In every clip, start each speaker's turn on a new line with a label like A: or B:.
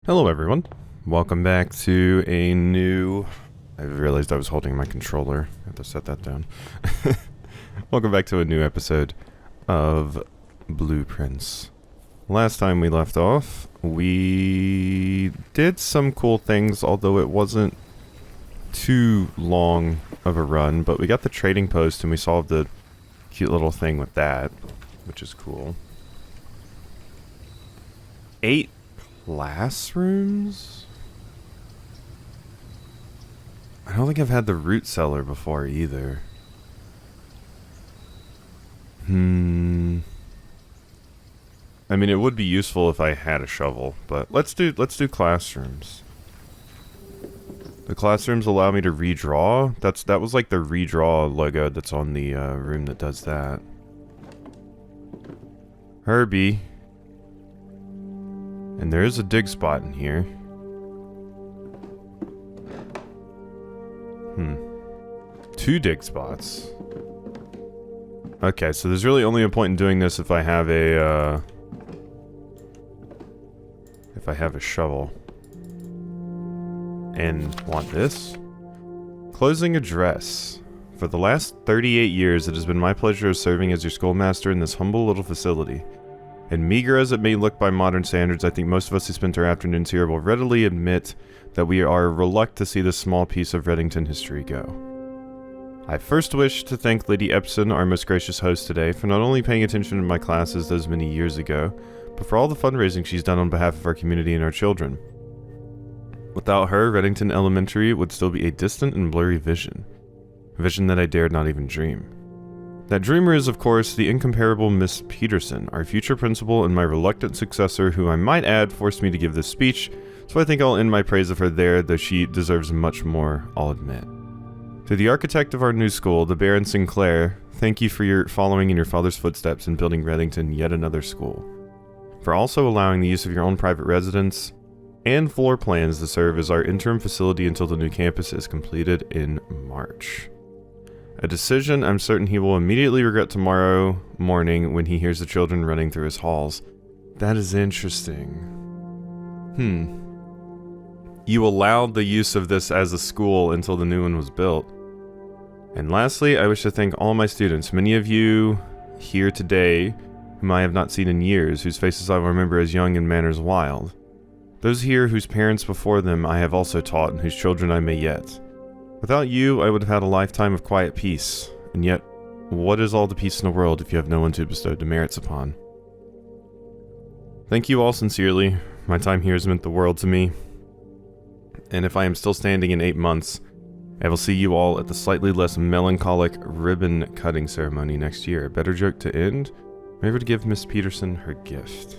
A: Hello everyone, welcome back to a new... I realized I was holding my controller, I have to set that down. Welcome back to a new episode of Blueprints. Last time we left off, we did some cool things, although it wasn't too long of a run, but we got the trading post and we solved the cute little thing with that, which is cool. 8 classrooms? I don't think I've had the root cellar before either. I mean, it would be useful if I had a shovel, but let's do classrooms. The classrooms allow me to redraw. That was like the redraw logo that's on the room that does that. Herbie. And there is a dig spot in here. 2 dig spots. Okay, so there's really only a point in doing this if I have a, shovel. And want this? Closing address. For the last 38 years, it has been my pleasure serving as your schoolmaster in this humble little facility. And meager as it may look by modern standards, I think most of us who spent our afternoons here will readily admit that we are reluctant to see this small piece of Reddington history go. I first wish to thank Lady Epson, our most gracious host today, for not only paying attention to my classes those many years ago, but for all the fundraising she's done on behalf of our community and our children. Without her, Reddington Elementary would still be a distant and blurry vision. A vision that I dared not even dream. That dreamer is, of course, the incomparable Miss Peterson, our future principal and my reluctant successor, who I might add forced me to give this speech, so I think I'll end my praise of her there, though she deserves much more, I'll admit. To the architect of our new school, the Baron Sinclair, thank you for your following in your father's footsteps and building Reddington yet another school. For also allowing the use of your own private residence and floor plans to serve as our interim facility until the new campus is completed in March. A decision I'm certain he will immediately regret tomorrow morning when he hears the children running through his halls. That is interesting. You allowed the use of this as a school until the new one was built. And lastly, I wish to thank all my students, many of you here today whom I have not seen in years, whose faces I will remember as young and manners wild. Those here whose parents before them I have also taught and whose children I may yet. Without you, I would have had a lifetime of quiet peace, and yet, what is all the peace in the world if you have no one to bestow demerits upon? Thank you all sincerely. My time here has meant the world to me. And if I am still standing in 8 months, I will see you all at the slightly less melancholic ribbon-cutting ceremony next year. A better joke to end? Remember to give Miss Peterson her gift.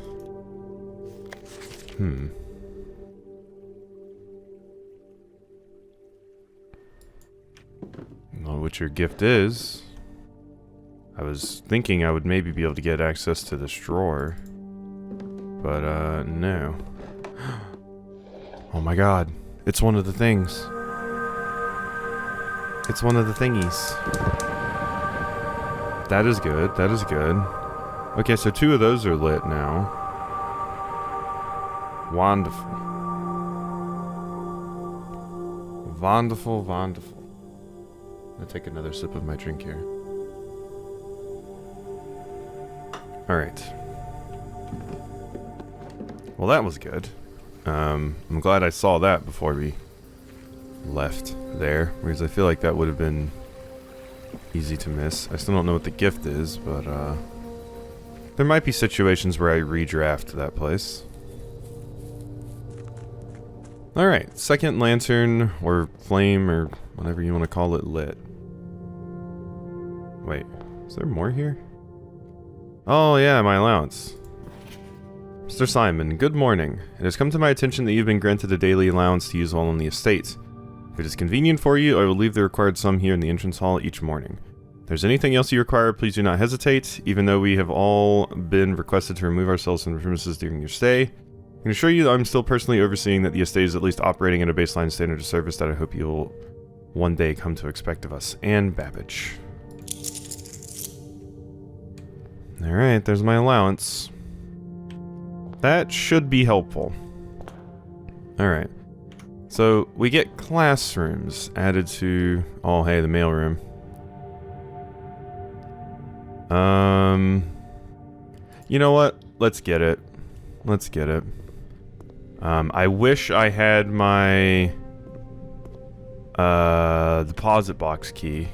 A: Well, what your gift is, I was thinking I would maybe be able to get access to this drawer, but no. Oh my god, it's one of the things. It's one of the thingies. That is good, that is good. Okay, so 2 of those are lit now. Wonderful. Wonderful, wonderful. I'm gonna take another sip of my drink here. Alright. Well, that was good. I'm glad I saw that before we left there, because I feel like that would have been easy to miss. I still don't know what the gift is, but there might be situations where I redraft that place. Alright, second lantern, or flame, or whatever you want to call it, lit. Wait, is there more here? Oh yeah, my allowance. Mr. Simon, good morning. It has come to my attention that you've been granted a daily allowance to use while on the estate. If it is convenient for you, I will leave the required sum here in the entrance hall each morning. If there's anything else you require, please do not hesitate, even though we have all been requested to remove ourselves from the premises during your stay. I can assure you that I'm still personally overseeing that the estate is at least operating at a baseline standard of service that I hope you will one day come to expect of us. Anne Babbage. Alright, there's my allowance. That should be helpful. Alright. So, we get classrooms added to... Oh, hey, the mailroom. You know what? Let's get it. Let's get it. I wish I had my... deposit box key.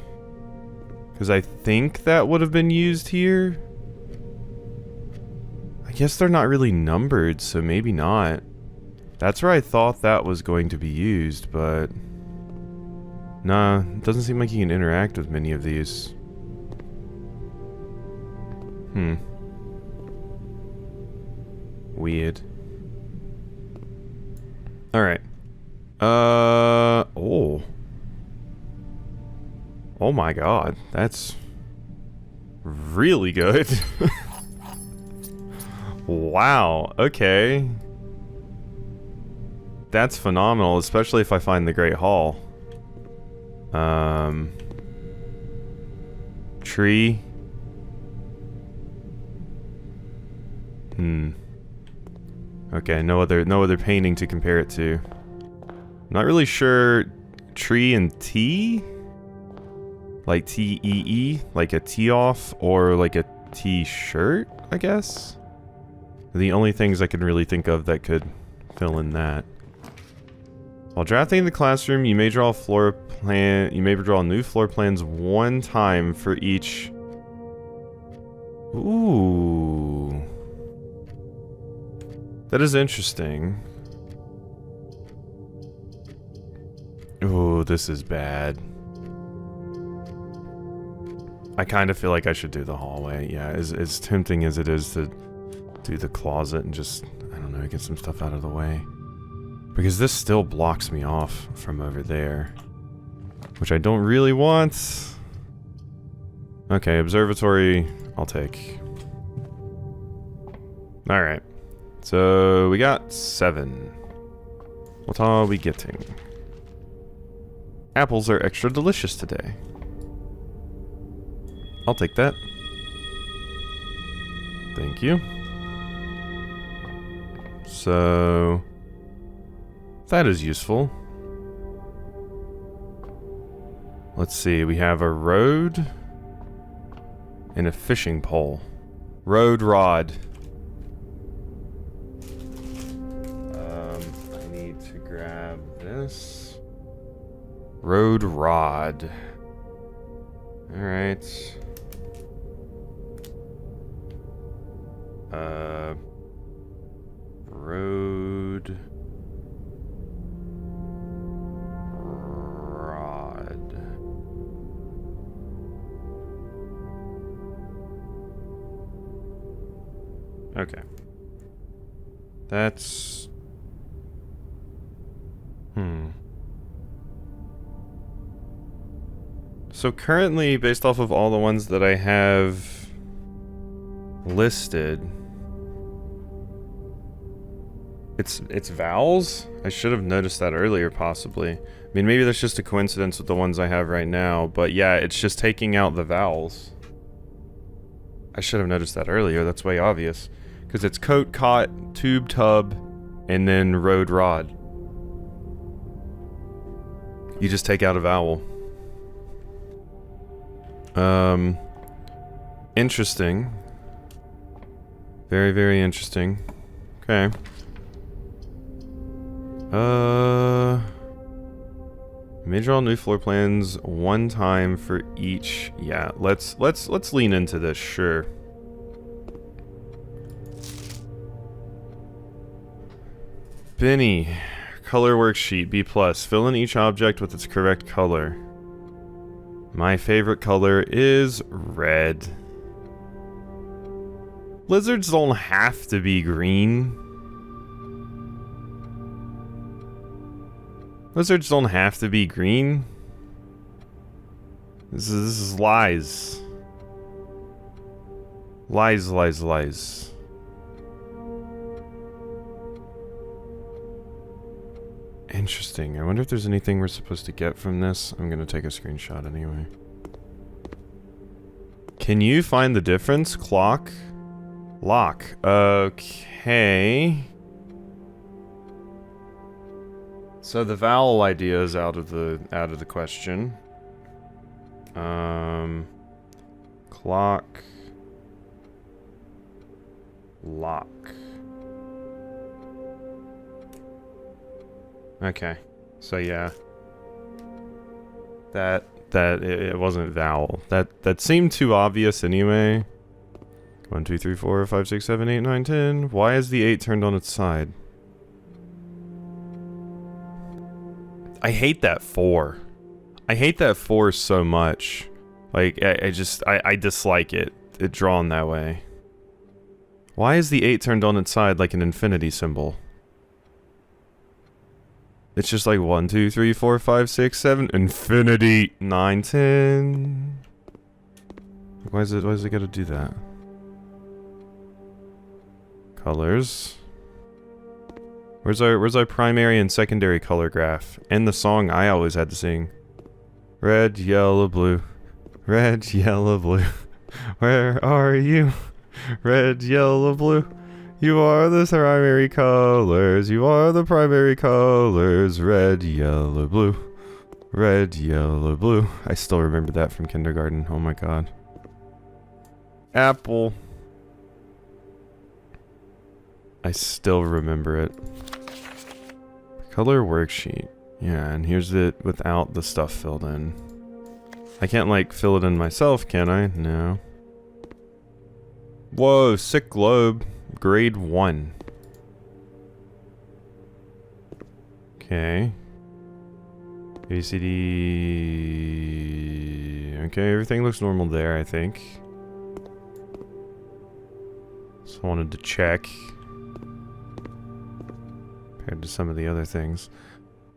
A: Because I think that would have been used here. I guess they're not really numbered, so maybe not. That's where I thought that was going to be used, but... Nah, it doesn't seem like you can interact with many of these. Weird. Alright. Oh. Oh my god, that's... really good. Wow, okay. That's phenomenal, especially if I find the Great Hall. Tree. Okay, no other painting to compare it to. I'm not really sure. Tree and tea? Like T-E-E? Like a tee off? Or like a t-shirt, I guess? The only things I can really think of that could fill in that. While drafting in the classroom, you may draw a floor plan. You may draw new floor plans one time for each. Ooh. That is interesting. Ooh, this is bad. I kind of feel like I should do the hallway. Yeah, as tempting as it is to do the closet and just, I don't know, get some stuff out of the way. Because this still blocks me off from over there. Which I don't really want. Okay, observatory, I'll take. Alright. So, we got 7. What are we getting? Apples are extra delicious today. I'll take that. Thank you. So... that is useful. Let's see, we have a road and a fishing pole. Road rod. I need to grab this. Road rod. Alright. Road... rod. Okay. That's... So currently, based off of all the ones that I have listed, it's vowels? I should have noticed that earlier, possibly. I mean, maybe that's just a coincidence with the ones I have right now, but yeah, it's just taking out the vowels. I should have noticed that earlier, that's way obvious. Because it's coat, cot, tube, tub, and then road, rod. You just take out a vowel. Interesting. Very, very interesting. Okay. May draw new floor plans one time for each. Yeah, let's lean into this, sure. Benny, color worksheet, B+. Fill in each object with its correct color. My favorite color is red. Lizards don't have to be green. Lizards don't have to be green. This is lies. Lies, lies, lies. Interesting. I wonder if there's anything we're supposed to get from this. I'm gonna take a screenshot anyway. Can you find the difference? Clock? Lock. Okay. So the vowel idea is out of the question. Clock. Lock. Okay. So yeah. It wasn't vowel. That seemed too obvious anyway. 1, 2, 3, 4, 5, 6, 7, 8, 9, 10. Why is the 8 turned on its side? I hate that 4. I hate that 4 so much. Like, I dislike it. It drawn that way. Why is the 8 turned on its side like an infinity symbol? It's just like 1, 2, 3, 4, 5, 6, 7, infinity, 9, 10. Why is it gotta do that? Colors. Where's our primary and secondary color graph? And the song I always had to sing. Red, yellow, blue. Red, yellow, blue. Where are you? Red, yellow, blue. You are the primary colors. You are the primary colors. Red, yellow, blue. Red, yellow, blue. I still remember that from kindergarten. Oh my god. Apple. I still remember it. Color worksheet. Yeah, and here's it without the stuff filled in. I can't, like, fill it in myself, can I? No. Whoa, sick globe. Grade 1. Okay. ABCD. Okay, everything looks normal there, I think. Just wanted to check. Compared to some of the other things.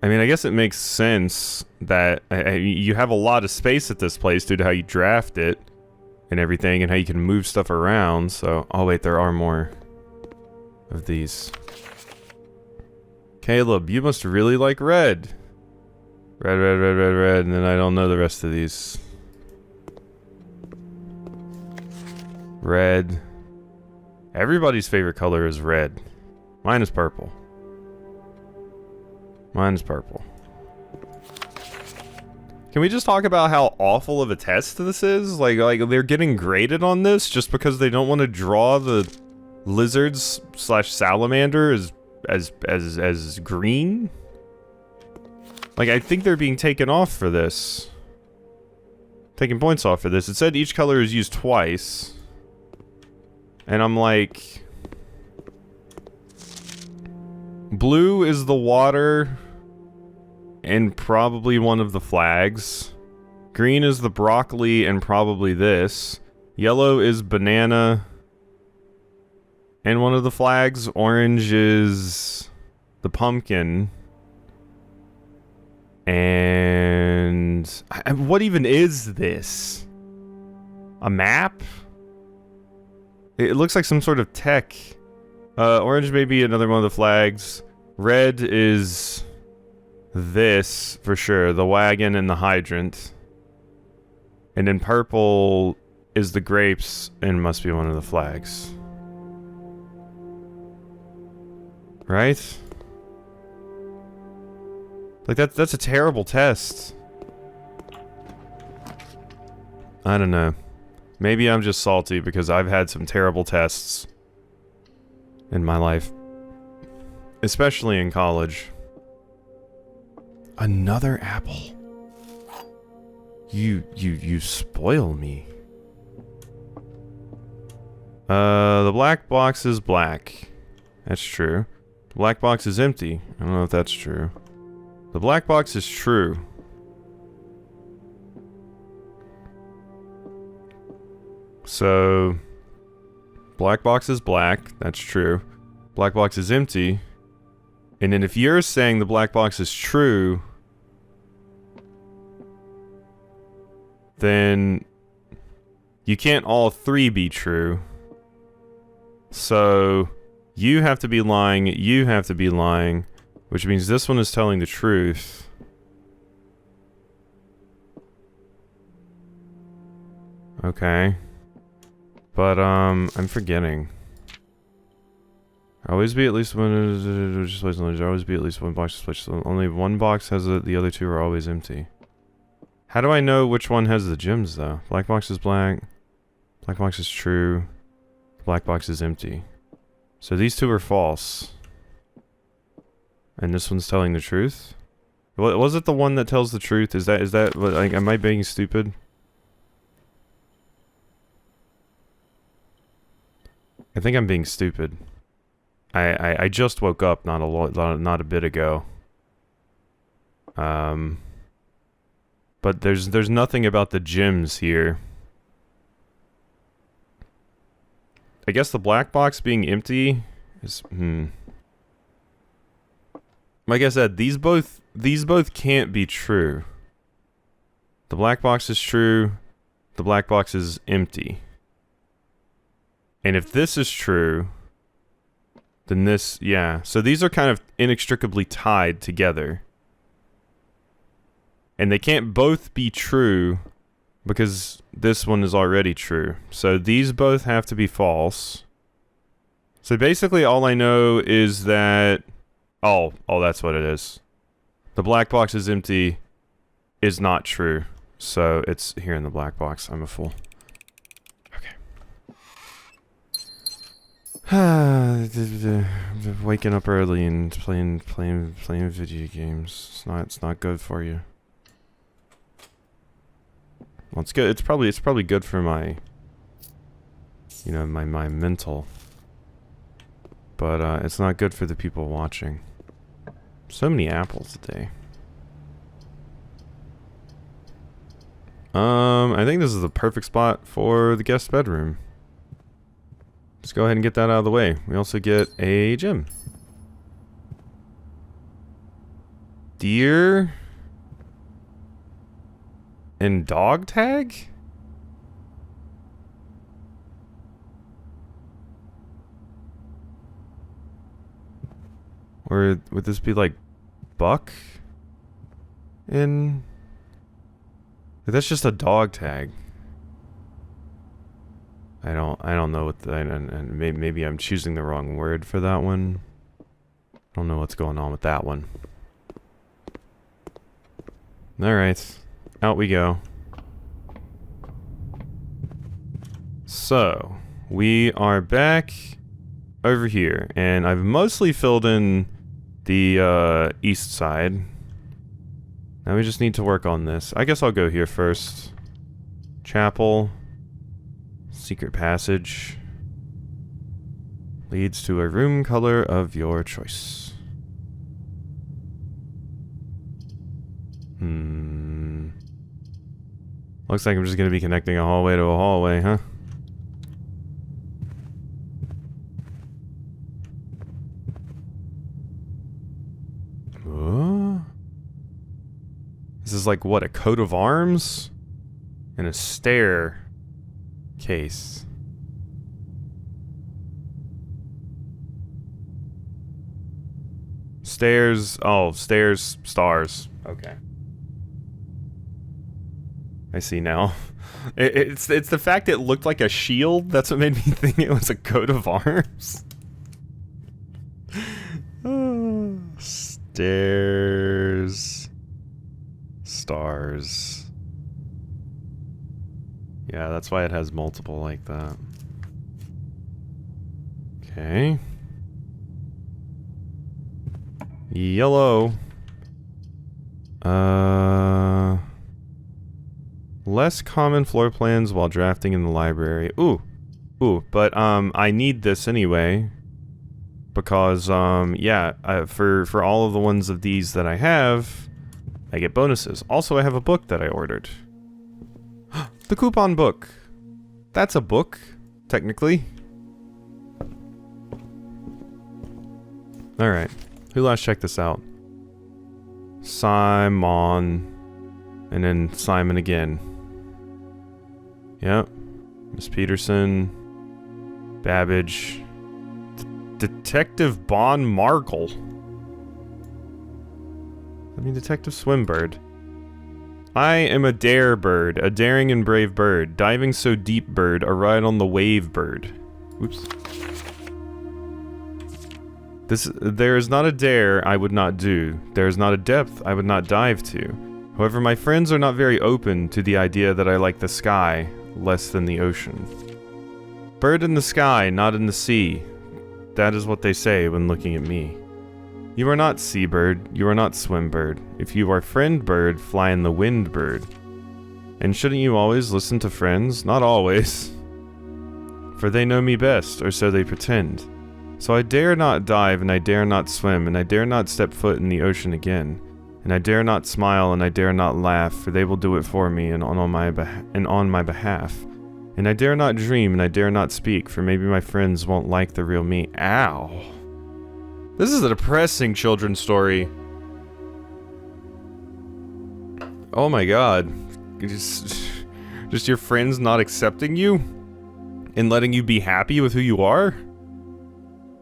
A: I mean, I guess it makes sense that you have a lot of space at this place due to how you draft it and everything and how you can move stuff around, so... Oh wait, there are more of these. Caleb, you must really like red. Red, red, red, red, red, and then I don't know the rest of these. Red. Everybody's favorite color is red. Mine is purple. Mine's purple. Can we just talk about how awful of a test this is? Like they're getting graded on this just because they don't want to draw the lizards slash salamander as green? Like, I think they're being taken off for this. Taking points off for this. It said each color is used twice. And I'm like... Blue is the water and probably one of the flags. Green is the broccoli and probably this. Yellow is banana and one of the flags. Orange is the pumpkin. And what even is this? A map? It looks like some sort of tech. Orange may be another one of the flags. Red is this, for sure. The wagon and the hydrant. And then purple is the grapes and must be one of the flags. Right? Like, that's a terrible test. I don't know. Maybe I'm just salty because I've had some terrible tests in my life. Especially in college. Another apple. You spoil me. The black box is black. That's true. The black box is empty. I don't know if that's true. The black box is true. So... Black box is black. That's true. Black box is empty. And then if you're saying the black box is true... then... you can't all three be true. So... you have to be lying, you have to be lying, which means this one is telling the truth. Okay. But, I'm forgetting. Always be at least one. Just place on. Always be at least one box. Just only one box has it. The other two are always empty. How do I know which one has the gems though? Black box is blank. Black box is true. Black box is empty. So these two are false. And this one's telling the truth. Was it the one that tells the truth? Is that like, am I being stupid? I think I'm being stupid. I just woke up not a bit ago. But there's nothing about the gems here. I guess the black box being empty is like I said, these both can't be true. The black box is true. The black box is empty. And if this is true, then this, yeah. So these are kind of inextricably tied together. And they can't both be true because this one is already true. So these both have to be false. So basically all I know is that... Oh, that's what it is. The black box is empty is not true. So it's here in the black box. I'm a fool. Waking up early and playing video games. It's not good for you. Well, it's good. It's probably good for my, you know, my mental. But it's not good for the people watching. So many apples a day. I think this is the perfect spot for the guest bedroom. Just go ahead and get that out of the way. We also get a gem. Deer and dog tag? Or would this be like buck? In that's just a dog tag. I don't know what the, and maybe I'm choosing the wrong word for that one. I don't know what's going on with that one. Alright, out we go. So, we are back over here, and I've mostly filled in the east side. Now we just need to work on this. I guess I'll go here first. Chapel. Secret passage. Leads to a room color of your choice. Looks like I'm just gonna be connecting a hallway to a hallway, huh? This is like, what, a coat of arms? And a stair case. Stairs, oh, stairs, stars. Okay. I see now. It's the fact it looked like a shield that's what made me think it was a coat of arms. Stairs. Stars. Yeah, that's why it has multiple like that. Okay. Yellow. Less common floor plans while drafting in the library. Ooh, but I need this anyway because yeah, for all of the ones of these that I have, I get bonuses. Also, I have a book that I ordered. The coupon book. That's a book, technically. All right, who last checked this out? Simon, and then Simon again. Yep. Miss Peterson. Babbage. Detective Bon Markle. I mean, Detective Swimbird. I am a dare bird, a daring and brave bird, diving so deep bird, a ride on the wave bird. Oops. There is not a dare I would not do. There is not a depth I would not dive to. However, my friends are not very open to the idea that I like the sky less than the ocean. Bird in the sky, not in the sea. That is what they say when looking at me. You are not seabird, you are not swimbird. If you are friend bird, fly in the wind bird. And shouldn't you always listen to friends? Not always. For they know me best, or so they pretend. So I dare not dive, and I dare not swim, and I dare not step foot in the ocean again. And I dare not smile, and I dare not laugh, for they will do it for me and on my behalf. And I dare not dream, and I dare not speak, for maybe my friends won't like the real me. Ow. This is a depressing children's story. Oh my god. Just your friends not accepting you? And letting you be happy with who you are?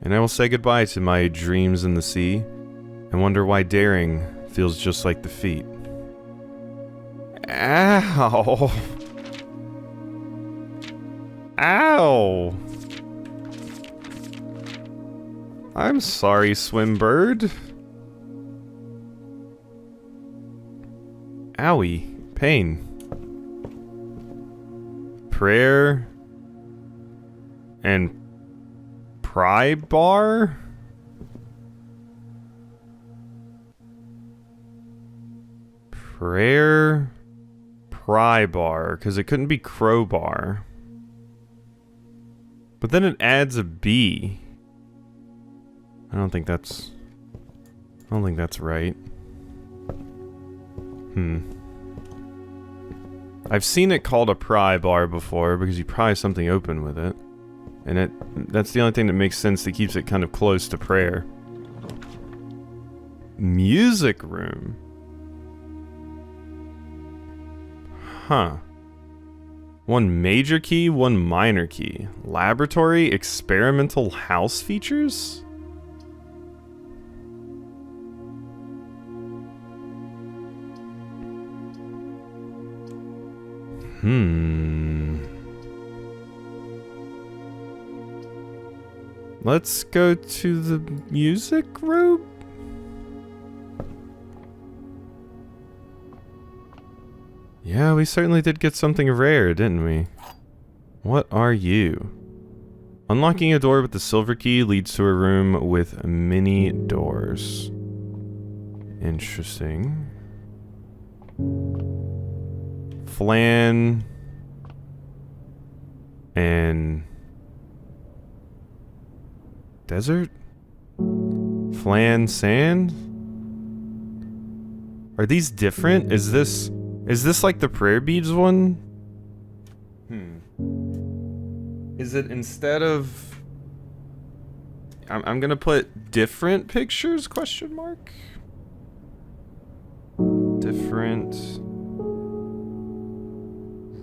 A: And I will say goodbye to my dreams in the sea, and wonder why daring feels just like defeat. Ow! Ow! I'm sorry, Swimbird. Owie. Pain. Prayer. And pry bar? Prayer, pry bar, because it couldn't be crowbar. But then it adds a B. I don't think that's right. I've seen it called a pry bar before because you pry something open with it. And that's the only thing that makes sense that keeps it kind of close to prayer. Music room. Huh. One major key, one minor key. Laboratory, experimental house features? Let's go to the music room? Yeah, we certainly did get something rare, didn't we? What are you? Unlocking a door with the silver key leads to a room with many doors. Interesting. Flan. And desert? Flan sand? Are these different? Is this like the prayer beads one? Is it instead of... I'm gonna put different pictures, question mark? Different...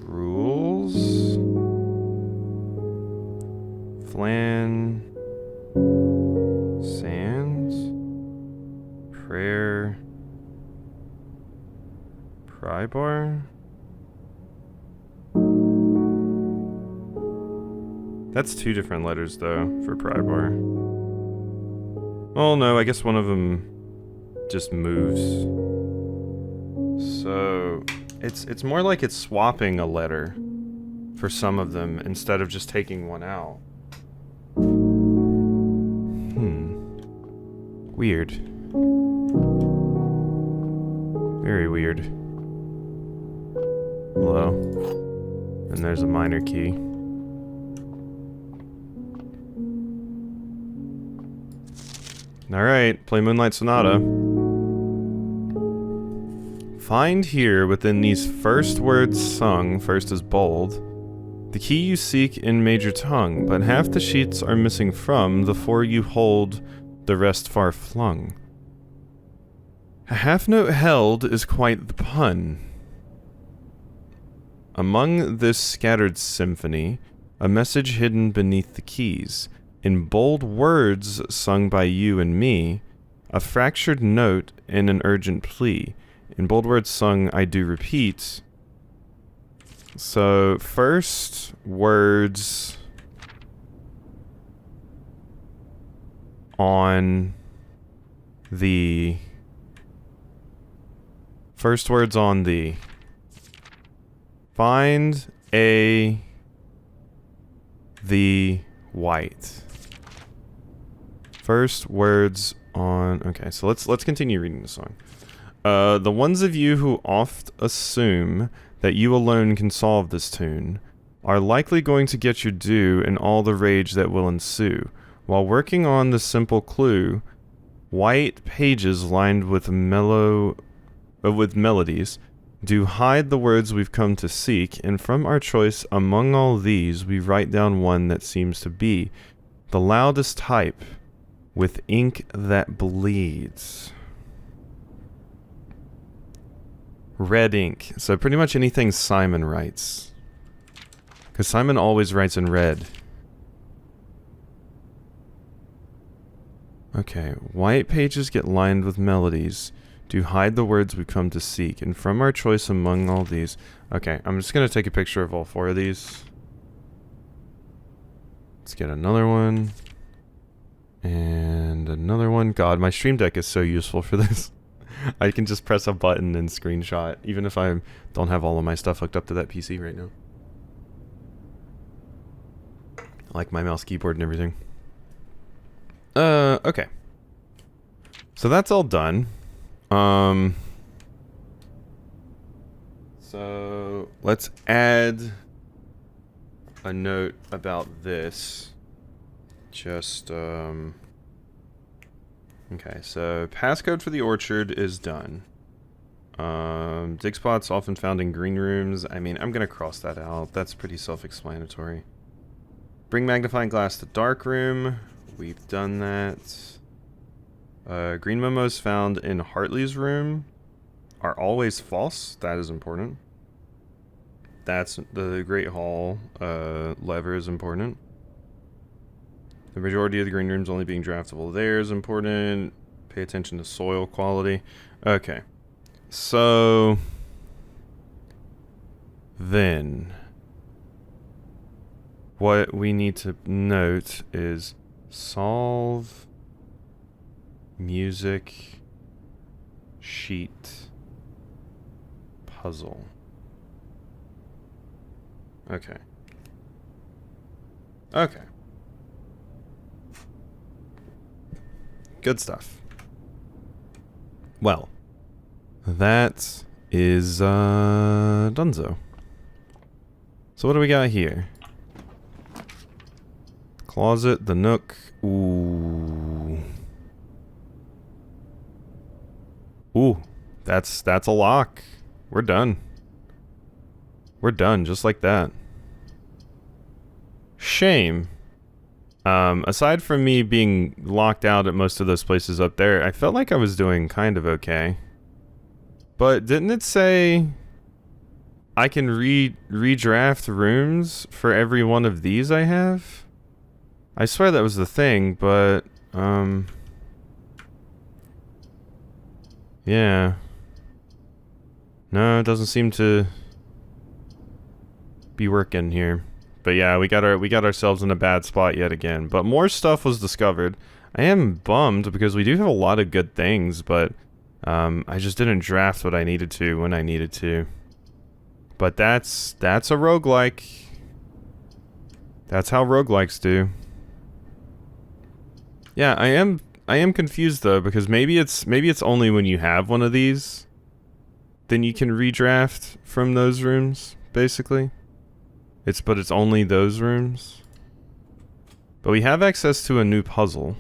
A: rules? Flan... sands? Prayer... pry bar? That's two different letters, though, for pry bar. Oh no, I guess one of them just moves. So, it's more like it's swapping a letter for some of them instead of just taking one out. Weird. Very weird. Hello. And there's a minor key. Alright, play Moonlight Sonata. Find here within these first words sung, first is bold, the key you seek in major tongue, but half the sheets are missing from the four you hold, the rest far flung. A half note held is quite the pun. Among this scattered symphony, a message hidden beneath the keys, in bold words sung by you and me, a fractured note in an urgent plea. In bold words sung, I do repeat. So, first words on the... First words on the... Find a... the white. First words on... Okay, so let's continue reading the song. The ones of you who oft assume that you alone can solve this tune are likely going to get your due in all the rage that will ensue. While working on the simple clue, white pages lined with melodies do hide the words we've come to seek, and from our choice among all these we write down one that seems to be the loudest type with ink that bleeds. Red ink. So pretty much anything Simon writes. Because Simon always writes in red. Okay. White pages get lined with melodies. Do hide the words we come to seek. And from our choice among all these... Okay, I'm just going to take a picture of all 4 of these. Let's get another one. And another one. God, my Stream Deck is so useful for this. I can just press a button and screenshot, even if I don't have all of my stuff hooked up to that PC right now. I like my mouse, keyboard, and everything. Okay. So that's all done. So let's add a note about this. Just, okay, so passcode for the orchard is done. Dig spots often found in green rooms. I mean, I'm gonna cross that out. That's pretty self-explanatory. Bring magnifying glass to dark room. We've done that. Green memos found in Hartley's room are always false. That is important. That's the Great Hall lever is important. The majority of the green rooms only being draftable there is important. Pay attention to soil quality. Okay. So... then... what we need to note is... solve... music... sheet... puzzle. Okay. Okay. Good stuff. Well, that is Dunzo. So what do we got here? Closet, the nook. Ooh. Ooh, that's a lock. We're done. We're done, just like that. Shame. Aside from me being locked out at most of those places up there, I felt like I was doing kind of okay. But didn't it say I can redraft rooms for every one of these I have? I swear that was the thing, but, yeah. No, it doesn't seem to be working here. But yeah, we got ourselves in a bad spot yet again. But more stuff was discovered. I am bummed because we do have a lot of good things, but I just didn't draft what I needed to when I needed to. But that's a roguelike. That's how roguelikes do. Yeah, I am confused though, because maybe it's only when you have one of these then you can redraft from those rooms, basically. But it's only those rooms. But we have access to a new puzzle.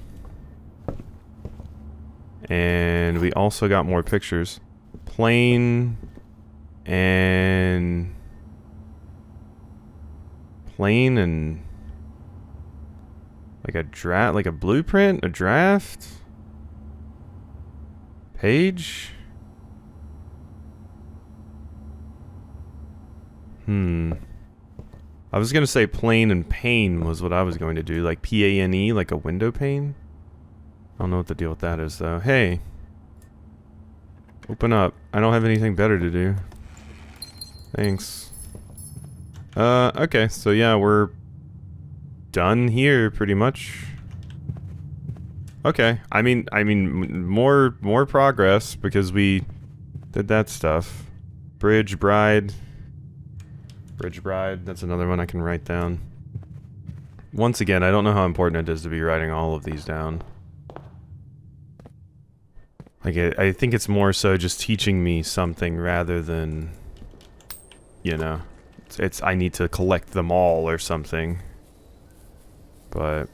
A: And we also got more pictures. Plain and like a blueprint, a draft, page. I was gonna say plane and pane was what I was going to do, like P-A-N-E, like a window pane. I don't know what the deal with that is though. Hey, open up. I don't have anything better to do. Thanks. Okay, so yeah, we're done here pretty much. Okay. I mean, more progress because we did that stuff. Bridge Bride. Bridge Bride. That's another one I can write down. Once again, I don't know how important it is to be writing all of these down. Like, I think it's more so just teaching me something rather than, you know, I need to collect them all or something. But,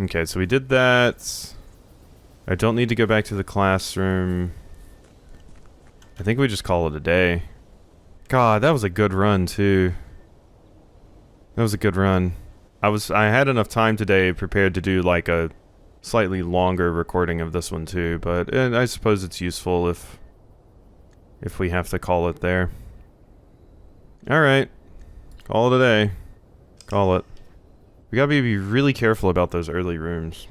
A: okay, so we did that. I don't need to go back to the classroom. I think we just call it a day. God, that was a good run, too. That was a good run. I had enough time today prepared to do, like, a slightly longer recording of this one, too, but I suppose it's useful if we have to call it there. Alright. Call it a day. Call it. We gotta be really careful about those early rooms.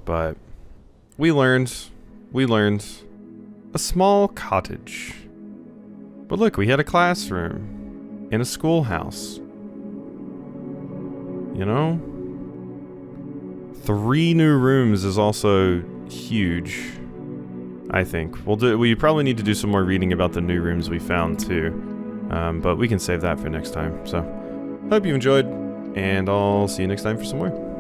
A: But we learned. We learned. A small cottage. But look, we had a classroom. In a schoolhouse. You know? 3 new rooms is also huge. I think. We probably need to do some more reading about the new rooms we found too. But we can save that for next time. So, hope you enjoyed, and I'll see you next time for some more.